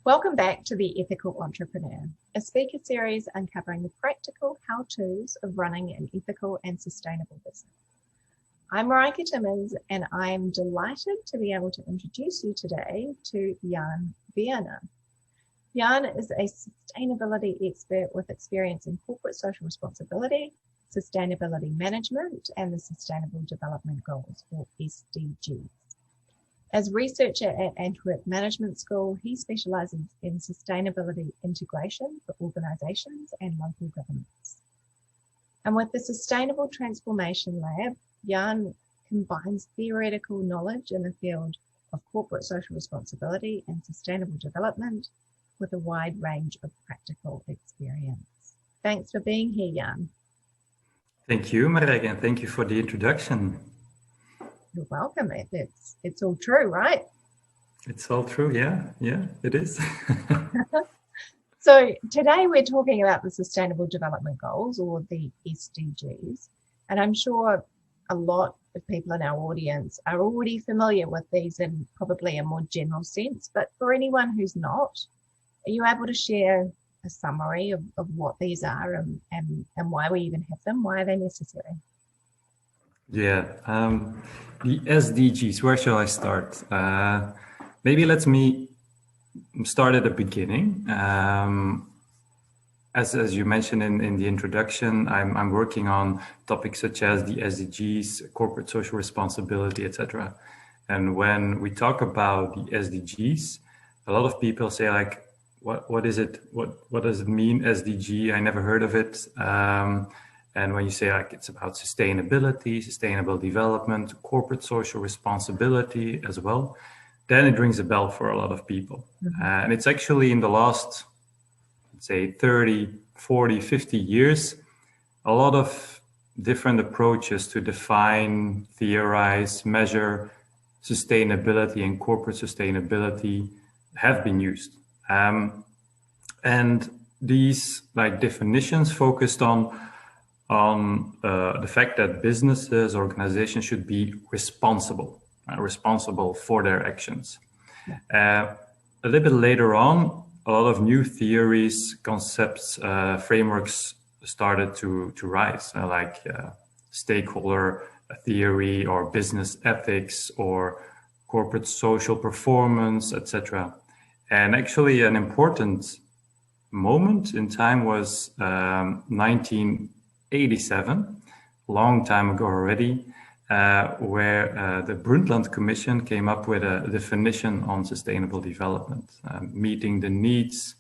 Welcome back to The Ethical Entrepreneur, a speaker series uncovering the practical how-tos of running an ethical and sustainable business. I'm Marika Timmins, and I'm delighted to be able to introduce you today to Jan Wiener. Jan is a sustainability expert with experience in corporate social responsibility, sustainability management, and the Sustainable Development Goals, or SDGs. As researcher at Antwerp Management School, he specialises in sustainability integration for organisations and local governments. And with the Sustainable Transformation Lab, Jan combines theoretical knowledge in the field of corporate social responsibility and sustainable development with a wide range of practical experience. Thanks for being here, Jan. Thank you, Marika, and thank you for the introduction. You're welcome. It's all true, right? It's all true, yeah, it is. So today we're talking about the Sustainable Development Goals, or the SDGs, and I'm sure a lot of people in our audience are already familiar with these in probably a more general sense, but for anyone who's not, are you able to share a summary of what these are and why we even have them? Why are they necessary? Yeah, the SDGs, where shall I start? Maybe let me start at the beginning. As you mentioned in the introduction, I'm working on topics such as the SDGs, corporate social responsibility, etc. And when we talk about the SDGs, a lot of people say like, what is it? What does it mean, SDG? I never heard of it. And when you say like it's about sustainability, sustainable development, corporate social responsibility as well, then it rings a bell for a lot of people. Mm-hmm. And it's actually in the last, let's say 30, 40, 50 years, a lot of different approaches to define, theorize, measure sustainability and corporate sustainability have been used. And these like definitions focused on the fact that businesses, organizations should be responsible for their actions. A little bit later on, a lot of new theories, concepts, frameworks started to rise, like stakeholder theory or business ethics or corporate social performance, etc. And actually an important moment in time was 1987, long time ago already, where the Brundtland Commission came up with a definition on sustainable development, meeting the needs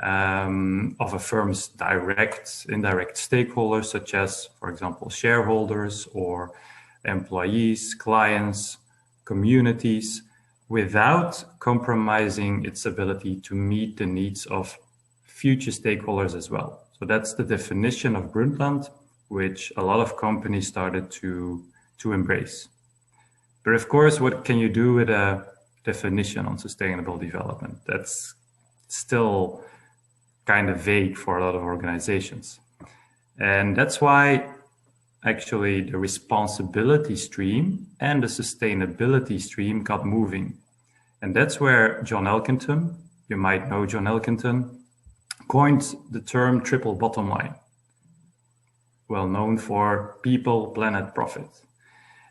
of a firm's direct, indirect stakeholders, such as, for example, shareholders or employees, clients, communities, without compromising its ability to meet the needs of future stakeholders as well. So that's the definition of Brundtland, which a lot of companies started to embrace. But of course, what can you do with a definition on sustainable development? That's still kind of vague for a lot of organizations. And that's why actually the responsibility stream and the sustainability stream got moving. And that's where John Elkington, you might know John Elkington, coined the term triple bottom line, well known for people, planet, profit.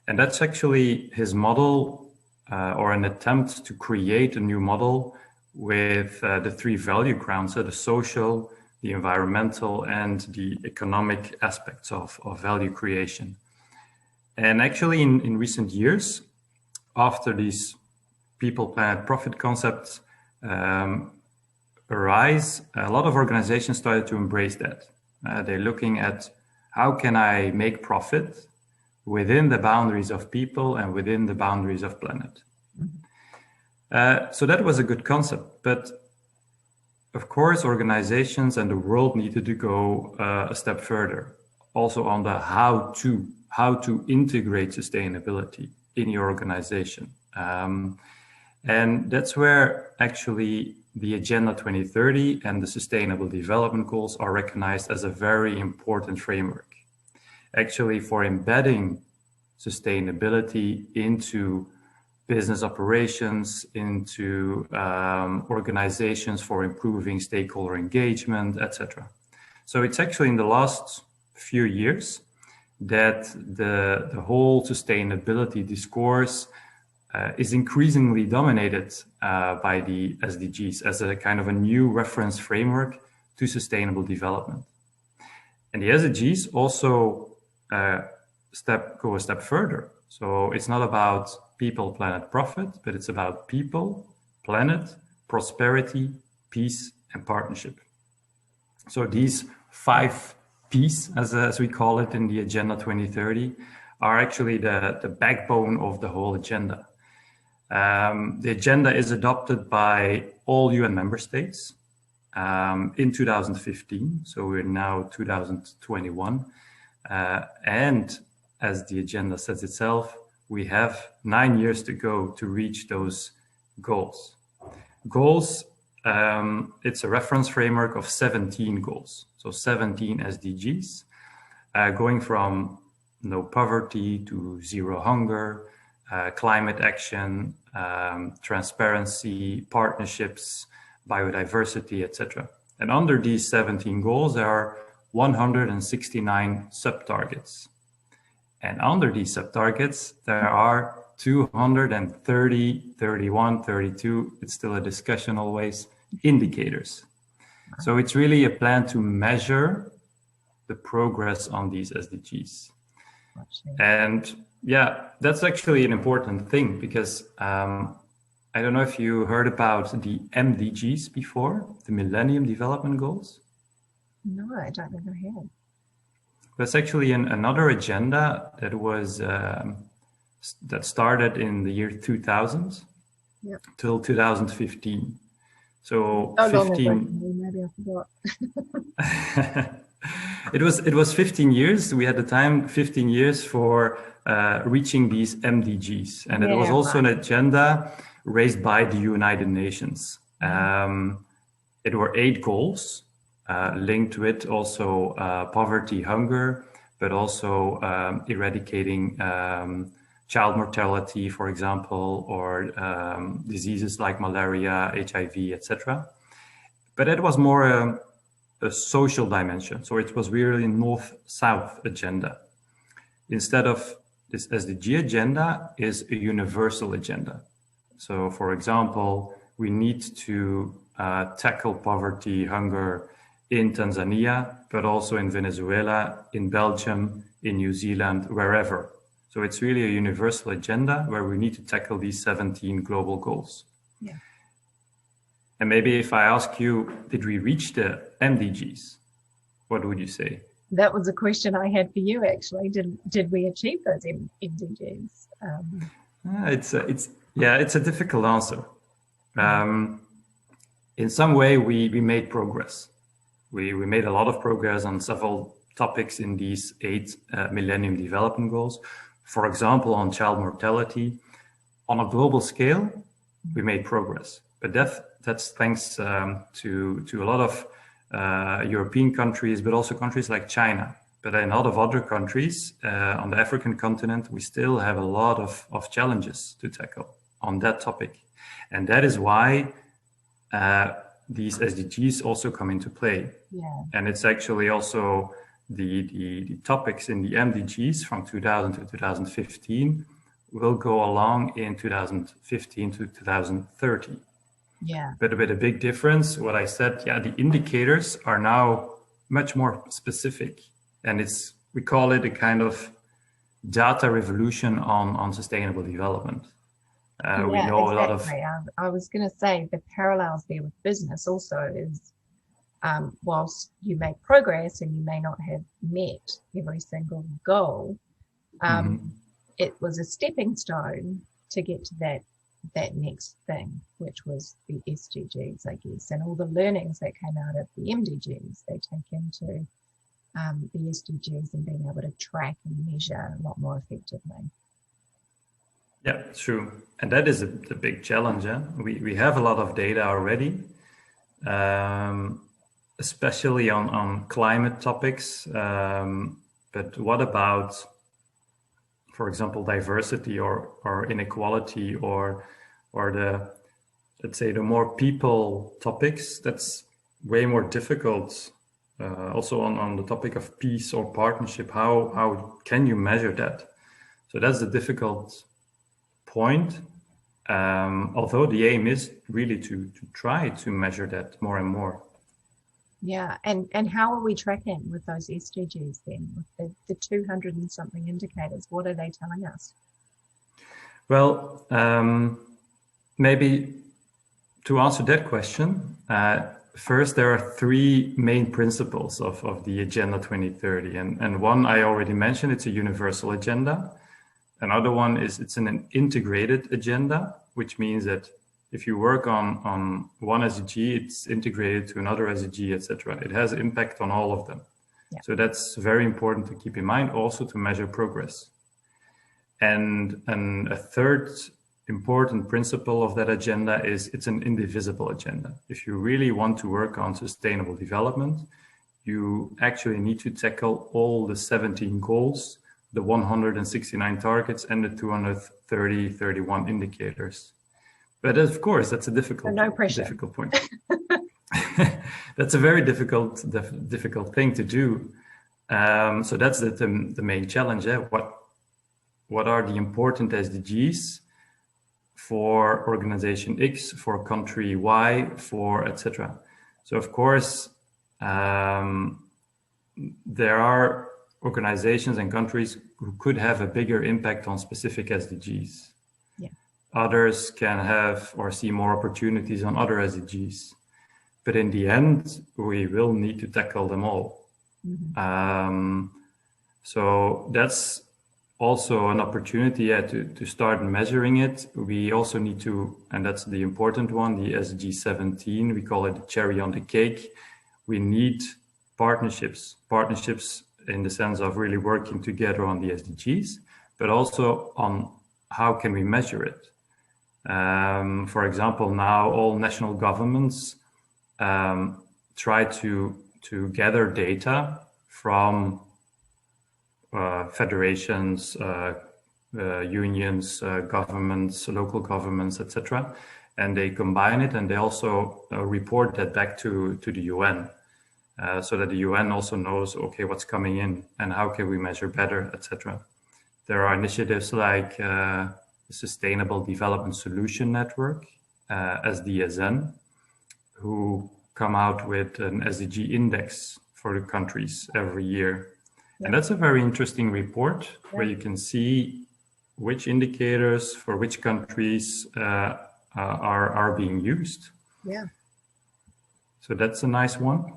And that's actually his model or an attempt to create a new model with the three value grounds, the social, the environmental, and the economic aspects of value creation. And actually in recent years, after these people, planet, profit concepts arise, a lot of organizations started to embrace that. They're looking at how can I make profit within the boundaries of people and within the boundaries of planet. So that was a good concept, but of course, organizations and the world needed to go a step further, also on the how to integrate sustainability in your organization. And that's where actually the Agenda 2030 and the Sustainable Development Goals are recognized as a very important framework, actually for embedding sustainability into business operations, into organizations for improving stakeholder engagement, etc. So it's actually in the last few years that the whole sustainability discourse is increasingly dominated by the SDGs as a kind of a new reference framework to sustainable development. And the SDGs also go a step further. So it's not about people, planet, profit, but it's about people, planet, prosperity, peace, and partnership. So these 5 P's, as we call it in the Agenda 2030, are actually the backbone of the whole agenda. The agenda is adopted by all UN member states in 2015, so we're now 2021. And as the agenda says itself, we have 9 years to go to reach those goals. Goals, it's a reference framework of 17 goals. So 17 SDGs, going from no poverty to zero hunger, climate action, transparency, partnerships, biodiversity, etc. And under these 17 goals, there are 169 sub-targets. And under these sub-targets, there are 230, 31, 32, it's still a discussion always, indicators. So it's really a plan to measure the progress on these SDGs. And yeah, that's actually an important thing because I don't know if you heard about the MDGs before, the Millennium Development Goals. No, I don't think I have. That's actually another agenda that was that started in the year 2000 till 2015. So 15. Maybe I forgot. It was 15 years. We had the time 15 years for reaching these MDGs, and it was also an agenda raised by the United Nations. It were 8 goals. Linked to it also poverty, hunger, but also eradicating child mortality, for example, or diseases like malaria, HIV, etc. But it was more a social dimension. So it was really a north-south agenda. Instead of this SDG agenda is a universal agenda. So for example, we need to tackle poverty, hunger, in Tanzania, but also in Venezuela, in Belgium, in New Zealand, wherever. So it's really a universal agenda where we need to tackle these 17 global goals. Yeah. And maybe if I ask you, did we reach the MDGs? What would you say? That was a question I had for you, actually. Did we achieve those MDGs? It's a difficult answer. In some way, we made progress. We made a lot of progress on several topics in these 8 Millennium Development Goals. For example, on child mortality, on a global scale, we made progress. But that's thanks to a lot of European countries, but also countries like China. But in a lot of other countries on the African continent, we still have a lot of challenges to tackle on that topic. And that is why these SDGs also come into play. Yeah. And it's actually also the topics in the MDGs from 2000 to 2015 will go along in 2015 to 2030. Yeah. But with a big difference, what I said, the indicators are now much more specific. And we call it a kind of data revolution on sustainable development. We know exactly. A lot of. I was going to say the parallels there with business also is whilst you make progress and you may not have met every single goal, it was a stepping stone to get to that next thing, which was the SDGs, I guess, and all the learnings that came out of the MDGs they take into the SDGs and being able to track and measure a lot more effectively. Yeah, true. And that is the big challenge. We have a lot of data already, especially on climate topics. But what about, for example, diversity or inequality or the, let's say, the more people topics, that's way more difficult. Also on the topic of peace or partnership, how can you measure that? So that's the difficult point. Although the aim is really to try to measure that more and more. Yeah, and how are we tracking with those SDGs then, with the 200 and something indicators? What are they telling us? Well, maybe to answer that question, first, there are three main principles of the Agenda 2030. And one I already mentioned, it's a universal agenda. Another one is it's an integrated agenda, which means that if you work on one SDG, it's integrated to another SDG, etc. It has impact on all of them. Yeah. So that's very important to keep in mind, also to measure progress. And a third important principle of that agenda is it's an indivisible agenda. If you really want to work on sustainable development, you actually need to tackle all the 17 goals, the 169 targets, and the 31 indicators. But of course, that's a difficult point. That's a very difficult thing to do. So that's the main challenge. What are the important SDGs for organization X, for country Y, for etc. So of course, there are organizations and countries who could have a bigger impact on specific SDGs. Yeah. Others can have or see more opportunities on other SDGs. But in the end, we will need to tackle them all. Mm-hmm. So that's also an opportunity to start measuring it. We also need to, and that's the important one, the SDG 17, we call it the cherry on the cake. We need partnerships in the sense of really working together on the SDGs, but also on how can we measure it. For example, now all national governments try to gather data from federations, unions, governments, local governments, etc. And they combine it, and they also report that back to the UN, so that the UN also knows, okay, what's coming in and how can we measure better, etc. There are initiatives like the Sustainable Development Solution Network, SDSN, who come out with an SDG index for the countries every year. Yeah. And that's a very interesting report where you can see which indicators for which countries are being used. Yeah. So that's a nice one.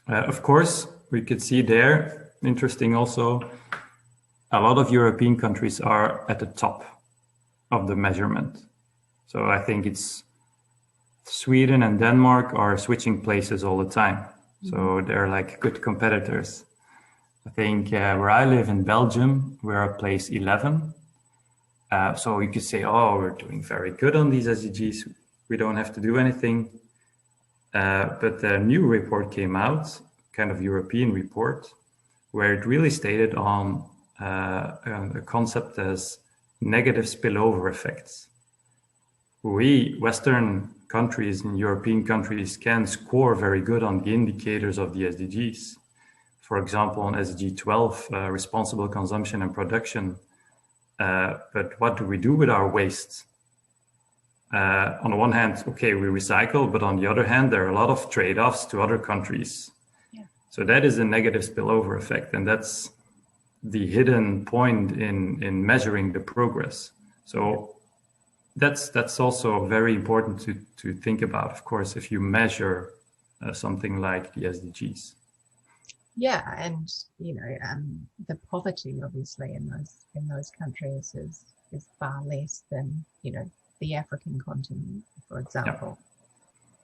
Of course, we could see there, interesting also, a lot of European countries are at the top of the measurement. So I think it's Sweden and Denmark are switching places all the time. Mm-hmm. So they're like good competitors. I think where I live in Belgium, we're at place 11. So you could say, oh, we're doing very good on these SDGs. We don't have to do anything. But a new report came out, kind of European report, where it really stated on a concept as negative spillover effects. We, Western countries and European countries, can score very good on the indicators of the SDGs. For example, on SDG 12, responsible consumption and production. But what do we do with our waste? On the one hand, okay, we recycle, but on the other hand, there are a lot of trade-offs to other countries. Yeah. So that is a negative spillover effect, and that's the hidden point in measuring the progress. So that's also very important to think about, of course, if you measure something like the SDGs. Yeah, and the poverty obviously in those countries is far less than the African continent, for example.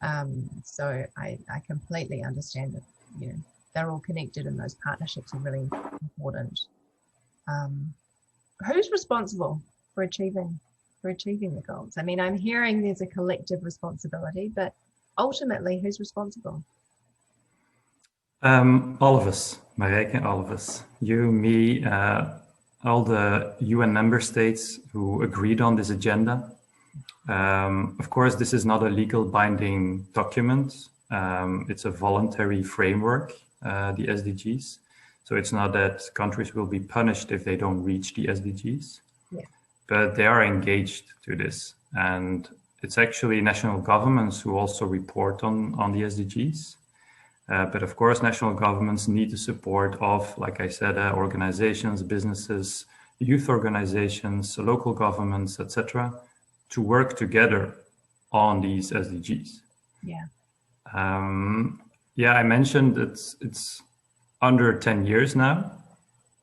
Yeah. So I completely understand that they're all connected, and those partnerships are really important. Who's responsible for achieving the goals? I mean, I'm hearing there's a collective responsibility, but ultimately, who's responsible? All of us, Marijke, all of us. You, me, all the UN member states who agreed on this agenda. Of course, this is not a legal binding document. It's a voluntary framework, the SDGs. So it's not that countries will be punished if they don't reach the SDGs, but they are engaged to this. And it's actually national governments who also report on the SDGs. But of course, national governments need the support of, like I said, organizations, businesses, youth organizations, local governments, etc., to work together on these SDGs. Yeah. I mentioned it's under 10 years now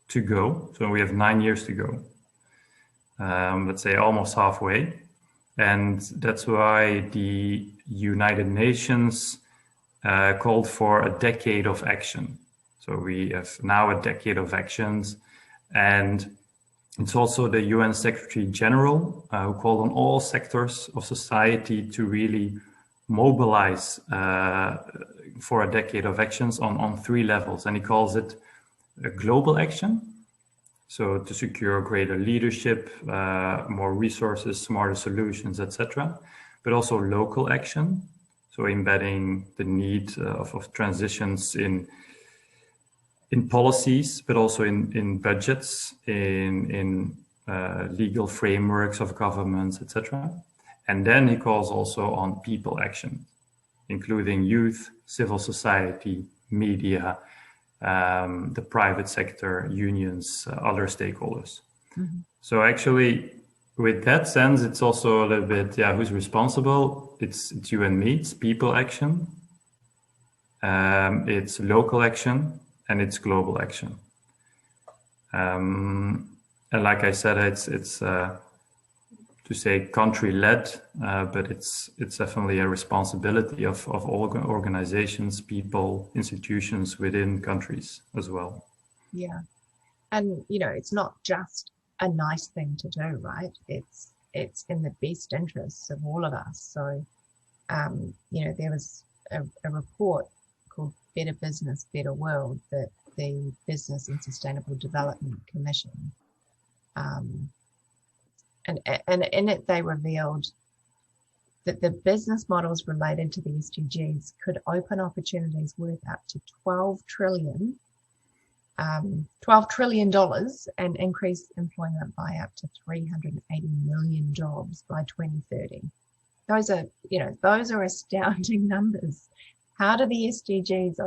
to go. So we have 9 years to go. Let's say almost halfway. And that's why the United Nations called for a decade of action. So we have now a decade of actions, and it's also the UN Secretary General who called on all sectors of society to really mobilize for a decade of actions on 3 levels. And he calls it a global action. So to secure greater leadership, more resources, smarter solutions, etc. But also local action. So embedding the need of transitions in policies, but also in budgets, in legal frameworks of governments, etc. And then he calls also on people action, including youth, civil society, media, the private sector, unions, other stakeholders. Mm-hmm. So actually, with that sense, it's also a little bit, who's responsible? It's you and me, it's people action, it's local action, and it's global action. And like I said, it's to say country-led, but it's definitely a responsibility of all organizations, people, institutions within countries as well. Yeah, and it's not just a nice thing to do, right? It's in the best interests of all of us. So, there was a report called Better Business, Better World that the Business and Sustainable Development Commission, and in it they revealed that the business models related to the SDGs could open opportunities worth up to $12 trillion and increase employment by up to 380 million jobs by 2030. Those are astounding numbers. How do the SDGs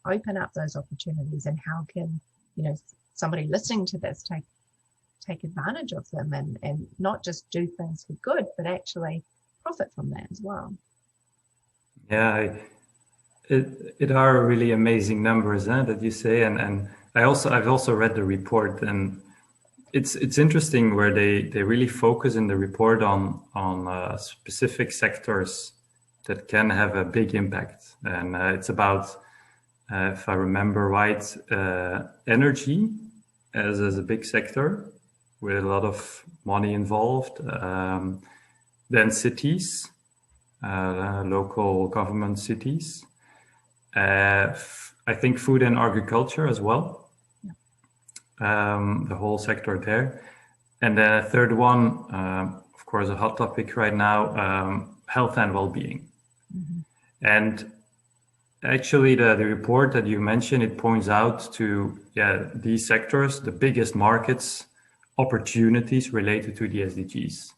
open up those opportunities, and how can somebody listening to this take advantage of them and not just do things for good, but actually profit from that as well? Yeah, it are really amazing numbers that you say, and I've also read the report, and it's interesting where they really focus in the report on specific sectors that can have a big impact, and it's about, if I remember right, energy as a big sector with a lot of money involved. Then cities, local government cities. I think food and agriculture as well. The whole sector there. And then a third one, of course, a hot topic right now, health and well-being. Mm-hmm. And actually the report that you mentioned, it points out to these sectors, the biggest markets, opportunities related to the SDGs.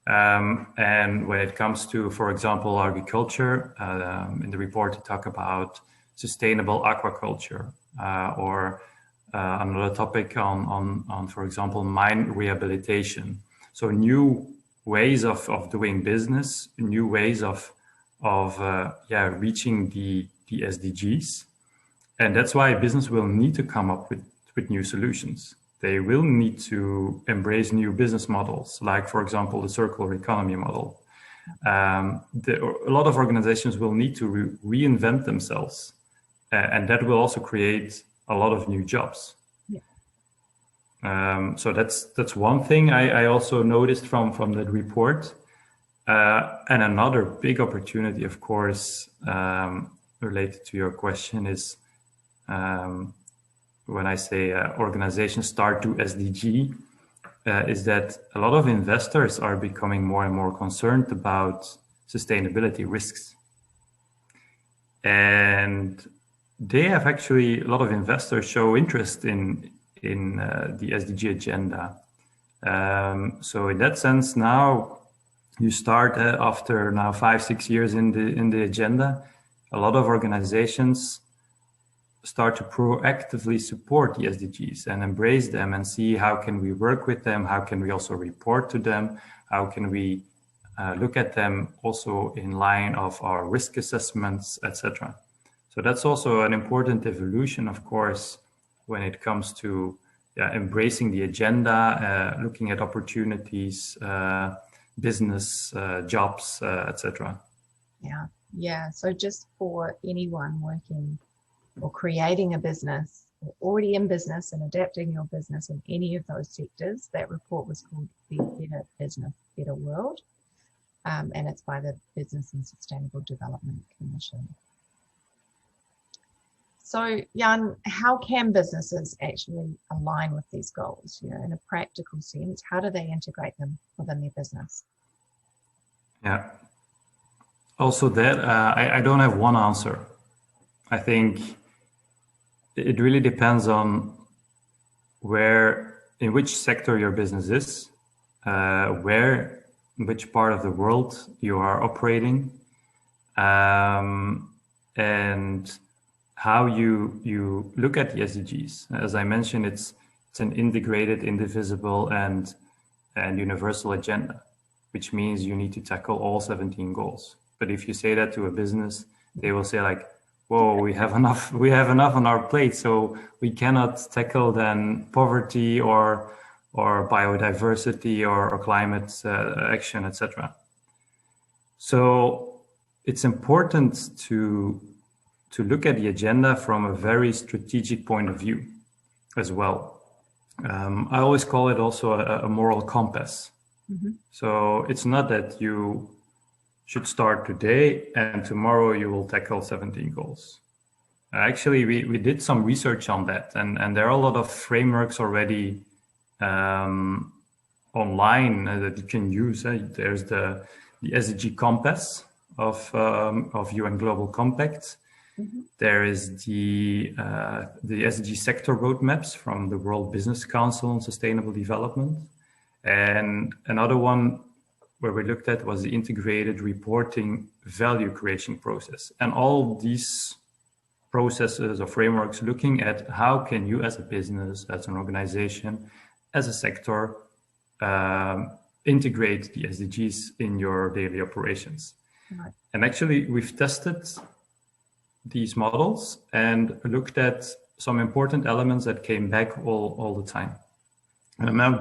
And when it comes to, for example, agriculture, in the report they talk about sustainable aquaculture, or another topic on, for example, mine rehabilitation. So new ways of doing business, new ways of reaching the SDGs. And that's why business will need to come up with new solutions. They will need to embrace new business models, like, for example, the circular economy model. A lot of organizations will need to reinvent themselves, and that will also create a lot of new jobs. Yeah. So that's one thing I also noticed from that report. And another big opportunity, of course, related to your question is when I say organizations start to SDG, is that a lot of investors are becoming more and more concerned about sustainability risks. And they have actually, a lot of investors show interest in the SDG agenda. So in that sense, now you start after now 5-6 years in the agenda, a lot of organizations start to proactively support the SDGs and embrace them and see how can we work with them, how can we also report to them, how can we look at them also in line of our risk assessments, etc. So that's also an important evolution, of course, when it comes to embracing the agenda, looking at opportunities, business, jobs, etc. Yeah. So just for anyone working or creating a business, or already in business and adapting your business in any of those sectors, that report was called the Better Business, Better World. And it's by the Business and Sustainable Development Commission. So, Jan, how can businesses actually align with these goals? In a practical sense, how do they integrate them within their business? Yeah. Also, that I don't have one answer. I think it really depends on in which sector your business is, in which part of the world you are operating, and how you look at the SDGs. As I mentioned, it's an integrated, indivisible, and universal agenda, which means you need to tackle all 17 goals. But if you say that to a business, they will say like, whoa, we have enough on our plate, so we cannot tackle then poverty or biodiversity or climate action, etc. So it's important to look at the agenda from a very strategic point of view as well. I always call it also a moral compass. Mm-hmm. So it's not that you should start today and tomorrow you will tackle 17 goals. Actually, we did some research on that, and there are a lot of frameworks already online that you can use. There's the SDG Compass of UN Global Compact. Mm-hmm. There is the SDG sector roadmaps from the World Business Council on Sustainable Development. And another one where we looked at was the integrated reporting value creation process. And all these processes or frameworks looking at how can you as a business, as an organization, as a sector, integrate the SDGs in your daily operations. Right. And actually, we've tested these models and looked at some important elements that came back all the time. And I'm now I'm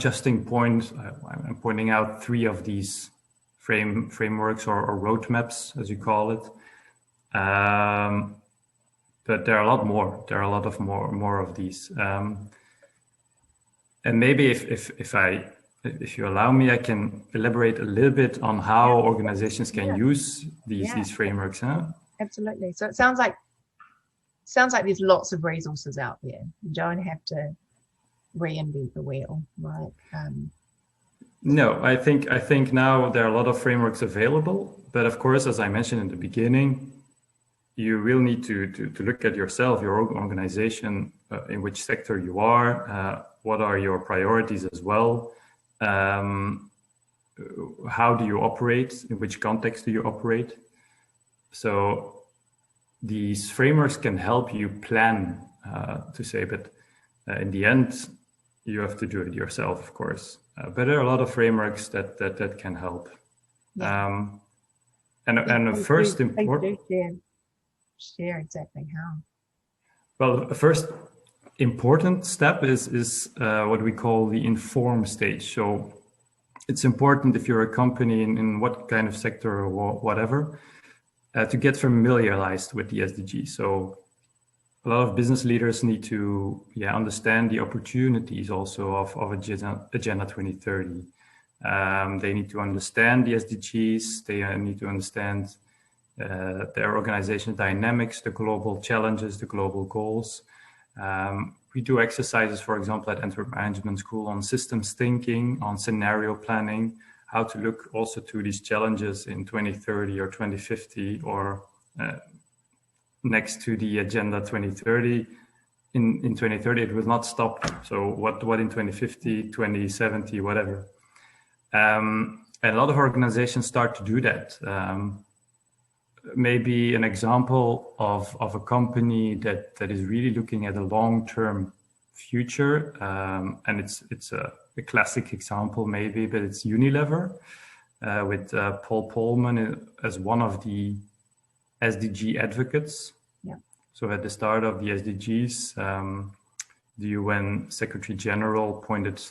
pointing out 3 of these frameworks or roadmaps, as you call it. But there are a lot more. There are a lot of more of these. And maybe if you allow me, I can elaborate a little bit on how organizations can use these frameworks. Huh? Absolutely. So it sounds like there's lots of resources out there. You don't have to reinvent the wheel, right? No, I think now there are a lot of frameworks available, but of course, as I mentioned in the beginning, you will need to look at yourself, your organization, in which sector you are, what are your priorities as well, how do you operate, in which context do you operate. So these frameworks can help you plan to say, but in the end, you have to do it yourself, of course. But there are a lot of frameworks that can help. Yeah. And the first important... Share exactly how. Well, the first important step is what we call the inform stage. So it's important if you're a company in what kind of sector or whatever, to get familiarized with the SDGs. So a lot of business leaders need to understand the opportunities also of Agenda 2030. They need to understand the SDGs. They need to understand their organizational dynamics, the global challenges, the global goals. We do exercises, for example, at Antwerp Management School on systems thinking, on scenario planning, how to look also to these challenges in 2030 or 2050, or next to the Agenda 2030. In 2030, it will not stop. So what in 2050, 2070, whatever. And a lot of organizations start to do that. Maybe an example of a company that is really looking at a long-term future, and it's a classic example maybe, but it's Unilever, with Paul Polman as one of the SDG advocates. Yeah. So at the start of the SDGs, the UN Secretary General appointed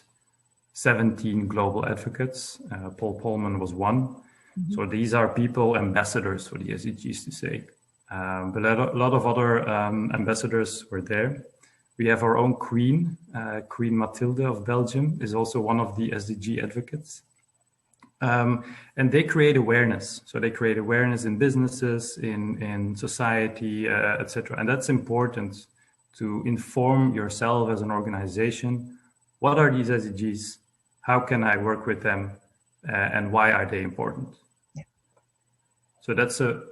17 global advocates. Paul Polman was one. Mm-hmm. So these are people, ambassadors for the SDGs, to say. But a lot of other ambassadors were there. We have our own Queen, Queen Mathilde of Belgium, is also one of the SDG advocates. And they create awareness. So they create awareness in businesses, in society, etc. And that's important to inform yourself as an organization. What are these SDGs? How can I work with them? And why are they important? Yeah. So that's a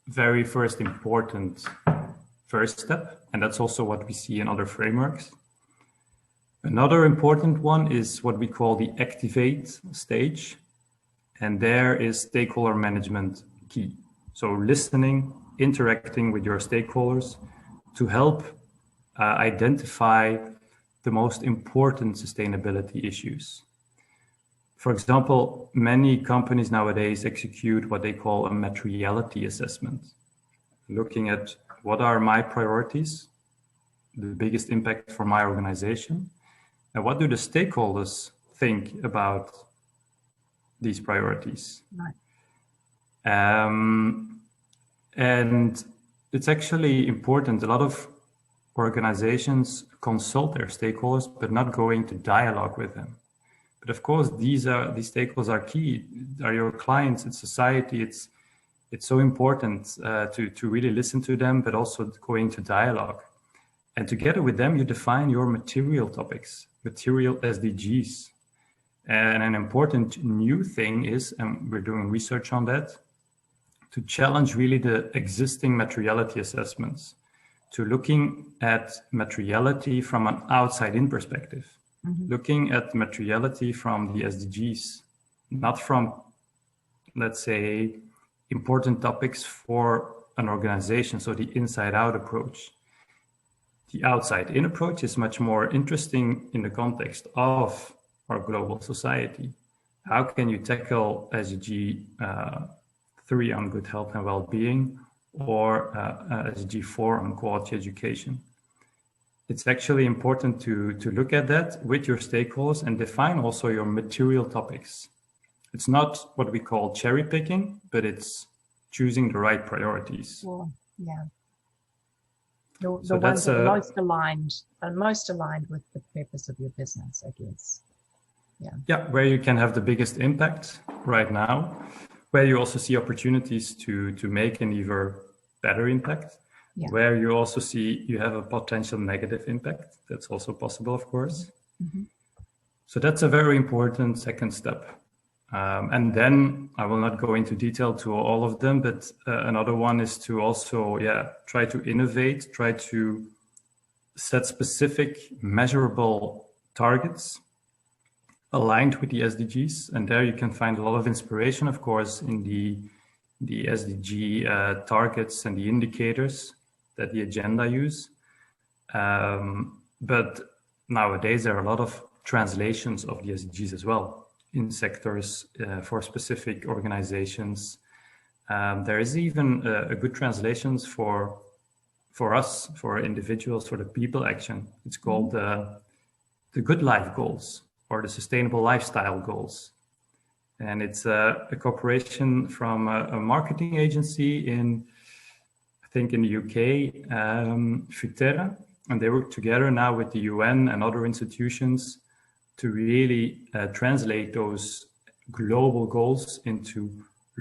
very first important first step. And that's also what we see in other frameworks. Another important one is what we call the activate stage. And there is stakeholder management key. So listening, interacting with your stakeholders to help identify the most important sustainability issues. For example, many companies nowadays execute what they call a materiality assessment, looking at what are my priorities, the biggest impact for my organization, and what do the stakeholders think about these priorities. Right. And it's actually important. A lot of organizations consult their stakeholders, but not go into dialogue with them. But of course, these stakeholders are key. Are your clients, it's society. It's so important to really listen to them, but also go into dialogue. And together with them, you define your material topics, material SDGs. And an important new thing is, and we're doing research on that, to challenge really the existing materiality assessments, to looking at materiality from an outside-in perspective, looking at materiality from the SDGs, not from, let's say, important topics for an organization, so the inside-out approach. The outside-in approach is much more interesting in the context of our global society. How can you tackle SDG 3 on good health and well-being, or SDG 4 on quality education? It's actually important to look at that with your stakeholders and define also your material topics. It's not what we call cherry picking, but it's choosing the right priorities. Well, yeah. The ones that are most aligned with the purpose of your business, I guess. Yeah, where you can have the biggest impact right now, where you also see opportunities to make an even better impact, where you also see you have a potential negative impact. That's also possible, of course. Mm-hmm. So that's a very important second step. And then I will not go into detail to all of them, but another one is to also try to innovate, try to set specific measurable targets aligned with the SDGs. And there you can find a lot of inspiration, of course, in the SDG targets and the indicators that the agenda use. But nowadays, there are a lot of translations of the SDGs as well in sectors for specific organizations. There is even a good translations for us, for individuals, for the people action. It's called the Good Life Goals, or the Sustainable Lifestyle Goals. And it's a cooperation from a marketing agency in the UK, Futerra. And they work together now with the UN and other institutions to really translate those global goals into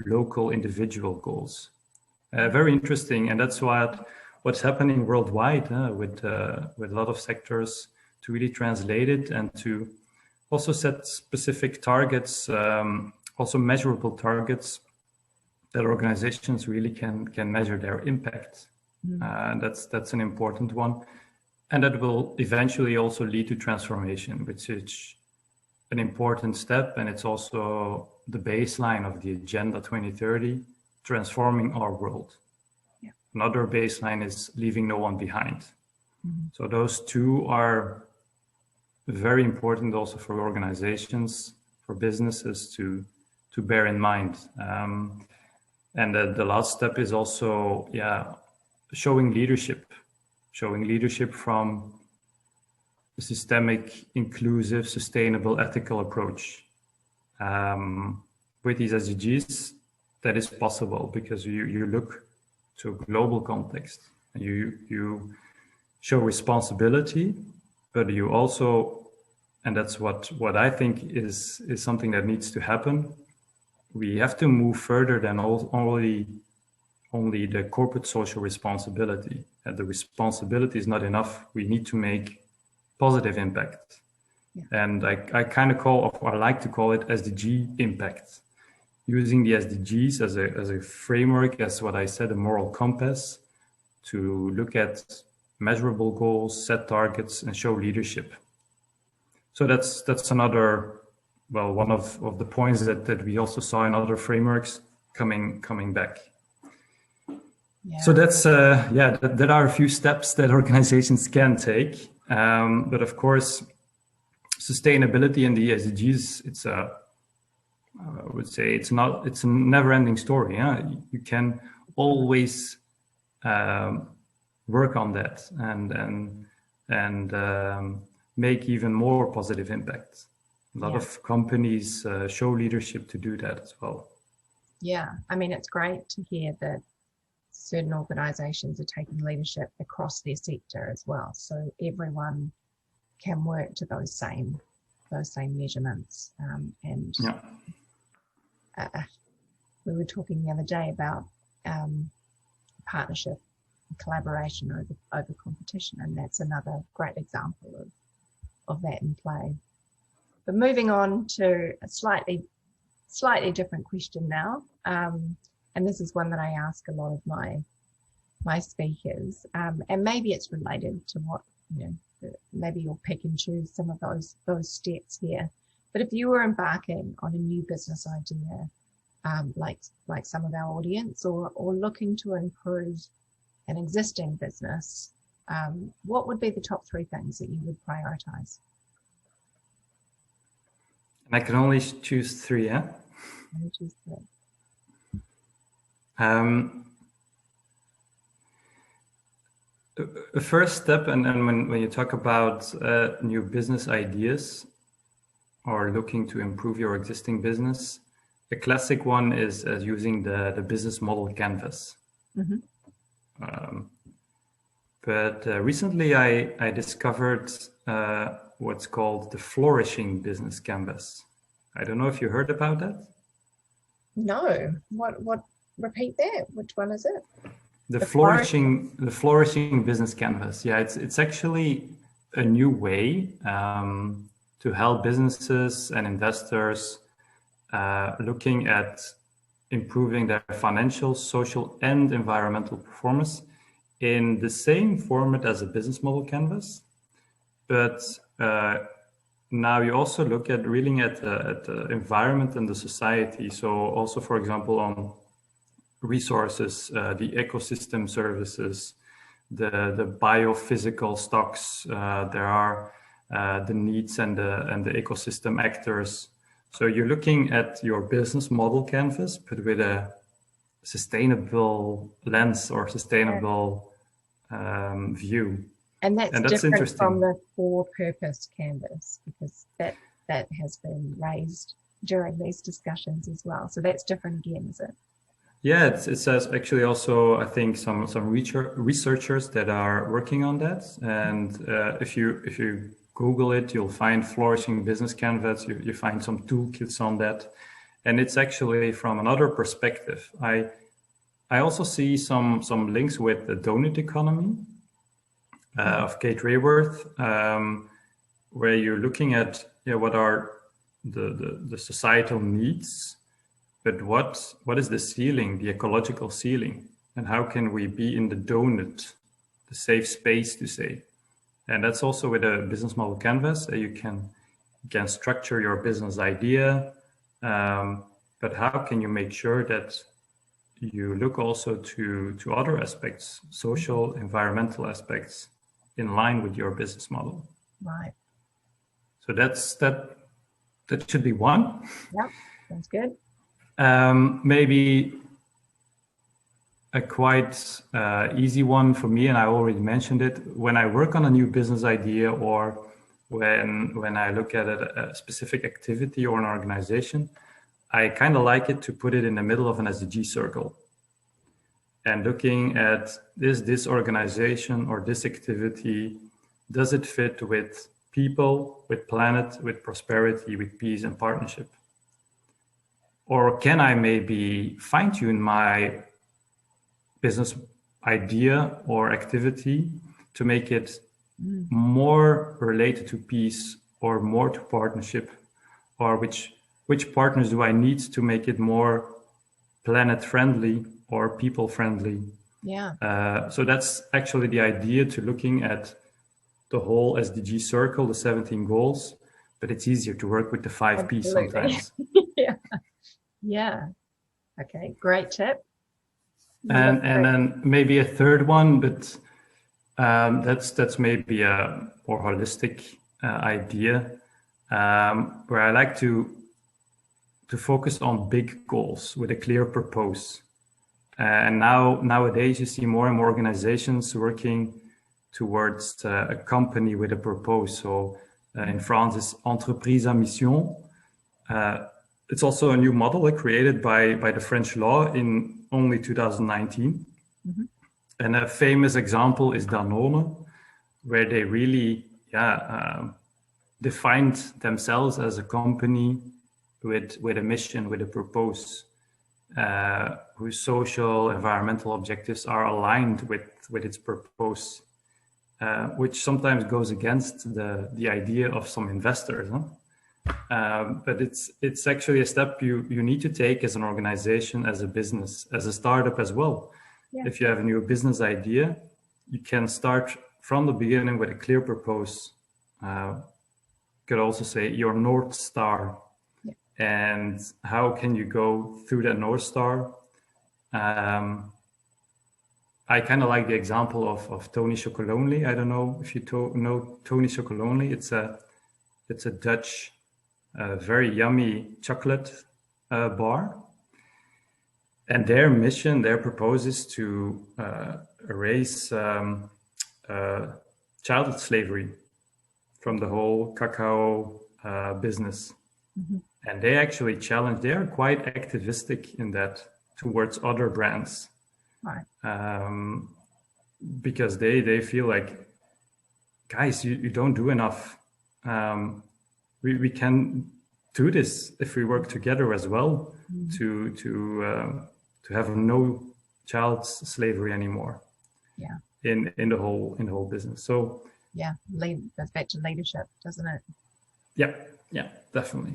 local individual goals. Very interesting. And that's what what's happening worldwide with a lot of sectors, to really translate it and to also set specific targets, also measurable targets that organizations really can measure their impact. That's an important one, and that will eventually also lead to transformation, which is an important step, and it's also the baseline of the Agenda 2030, transforming our world. Yeah. Another baseline is leaving no one behind. So those two are very important also for organizations, for businesses to bear in mind. And the last step is also, showing leadership from a systemic, inclusive, sustainable, ethical approach. With these SDGs, that is possible because you look to a global context. You show responsibility, but you also, and that's what I think is something that needs to happen. We have to move further than only the corporate social responsibility. And the responsibility is not enough. We need to make positive impact. Yeah. And I kind of I like to call it SDG impact. Using the SDGs as a framework, as what I said, a moral compass, to look at measurable goals, set targets, and show leadership. So that's another, well, one of the points that we also saw in other frameworks coming back. Yeah. So that's there are a few steps that organizations can take, but of course, sustainability in the SDGs, I would say it's a never-ending story. Yeah? You can always work on that and make even more positive impact. A lot of companies show leadership to do that as well. Yeah, I mean, it's great to hear that certain organizations are taking leadership across their sector as well. So everyone can work to those same measurements. We were talking the other day about partnership, collaboration over competition, and that's another great example of that in play. But moving on to a slightly different question now, and this is one that I ask a lot of my speakers, and maybe it's related to what maybe you'll pick and choose some of those steps here. But if you were embarking on a new business idea, like some of our audience, or looking to improve an existing business, what would be the top 3 things that you would prioritize? I can only choose 3, yeah? Only choose 3. The first step, and when you talk about new business ideas or looking to improve your existing business, a classic one is using the business model canvas. Mm-hmm. But recently I discovered what's called the flourishing business canvas. I don't know if you heard about that. No. What? Repeat that. Which one is it? The flourishing business canvas. Yeah, it's actually a new way to help businesses and investors looking at improving their financial, social, and environmental performance in the same format as a business model canvas. But now you also look at really at the environment and the society. So also, for example, on resources, the ecosystem services, the biophysical stocks, there are the needs and the ecosystem actors. So you're looking at your business model canvas, but with a sustainable lens or sustainable view. And that's different from the for-purpose canvas, because that has been raised during these discussions as well. So that's different again, is it? Yeah, it says actually also, I think some researchers that are working on that. And if you Google it, you'll find flourishing business canvas. You find some toolkits on that. And it's actually from another perspective. I also see some links with the donut economy of Kate Raworth, where you're looking at what are the societal needs, but what is the ceiling, the ecological ceiling, and how can we be in the donut, the safe space to say. And that's also with a business model canvas. You can structure your business idea, but how can you make sure that you look also to other aspects, social, environmental aspects, in line with your business model? Right. So that should be one. Yeah, sounds good. Maybe a quite easy one for me, and I already mentioned it. When I work on a new business idea, or when I look at a specific activity or an organization, I kind of like it to put it in the middle of an SDG circle. And looking at this organization or this activity, does it fit with people, with planet, with prosperity, with peace and partnership? Or can I maybe fine-tune my business idea or activity to make it more related to peace or more to partnership? Or which partners do I need to make it more planet friendly or people friendly? Yeah. So that's actually the idea, to looking at the whole SDG circle, the 17 goals, but it's easier to work with the 5 Ps sometimes. Yeah. Yeah. Okay, great tip. And then maybe a third one, but that's maybe a more holistic idea, where I like to focus on big goals with a clear purpose. And nowadays you see more and more organizations working towards a company with a purpose. So in France, it's entreprise à mission. It's also a new model created by the French law in only 2019. Mm-hmm. And a famous example is Danone, where they really defined themselves as a company with a mission, with a purpose, whose social, environmental objectives are aligned with its purpose, which sometimes goes against the idea of some investors. Huh? But it's actually a step you need to take as an organization, as a business, as a startup as well. Yeah. If you have a new business idea, you can start from the beginning with a clear purpose. Could also say your North Star. Yeah. And how can you go through that North Star? I kind of like the example of Tony Chocolonely. I don't know if you know Tony Chocolonely. It's a Dutch, very yummy chocolate bar. And their mission, their purpose is to erase child slavery from the whole cacao business. Mm-hmm. And they actually challenge, they are quite activistic in that towards other brands. Right. Because they feel like, guys, you don't do enough. We can do this if we work together as well. Mm-hmm. to have no child slavery anymore. Yeah. In the whole business. So yeah, that's back to leadership, doesn't it? Yeah, definitely.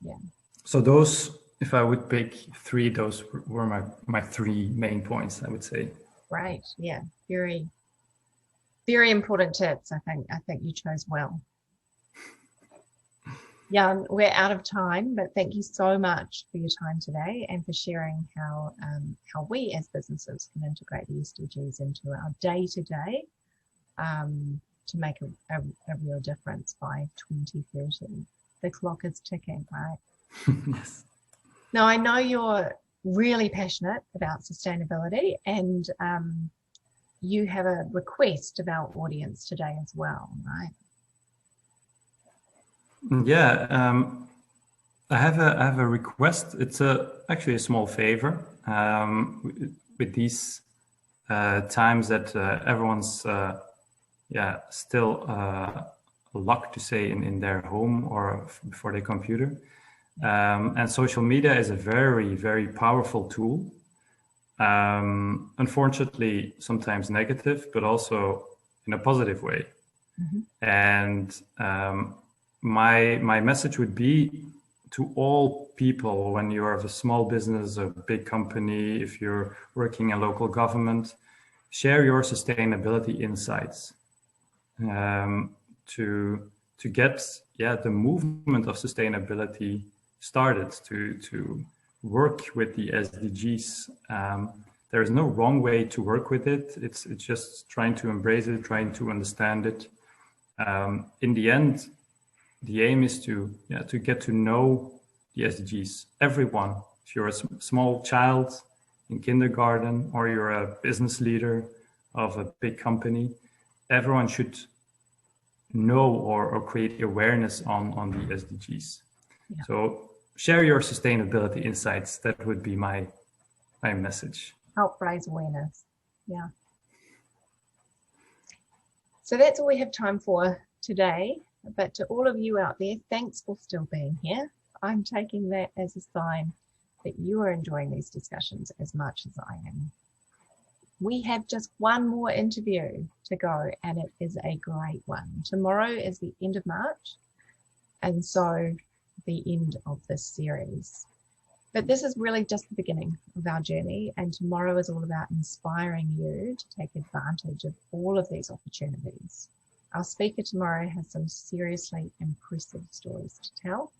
Yeah. So those, if I would pick 3, those were my 3 main points, I would say. Right. Yeah. Very, very important tips. I think you chose well. Yeah, we're out of time, but thank you so much for your time today and for sharing how we as businesses can integrate the SDGs into our day-to-day to make a real difference by 2030. The clock is ticking, right? Yes. Now, I know you're really passionate about sustainability, and you have a request of our audience today as well, right? Yeah, I have a request. It's actually a small favor. With these times that everyone's still locked, to say, in their home or before their computer, and social media is a very, very powerful tool. unfortunately, sometimes negative, but also in a positive way. And my message would be to all people, when you are a small business, a big company, if you're working in local government, share your sustainability insights to get the movement of sustainability started, to work with the SDGs. There is no wrong way to work with it. It's just trying to embrace it, trying to understand it. In the end, the aim is to get to know the SDGs. Everyone, if you're a small child in kindergarten or you're a business leader of a big company, everyone should know or create awareness on the SDGs. Yeah. So share your sustainability insights. That would be my message. Help raise awareness. Yeah. So that's all we have time for today. But to all of you out there, thanks for still being here. I'm taking that as a sign that you are enjoying these discussions as much as I am. We have just one more interview to go, and it is a great one. Tomorrow is the end of March, and so the end of this series. But this is really just the beginning of our journey, and tomorrow is all about inspiring you to take advantage of all of these opportunities. Our speaker tomorrow has some seriously impressive stories to tell,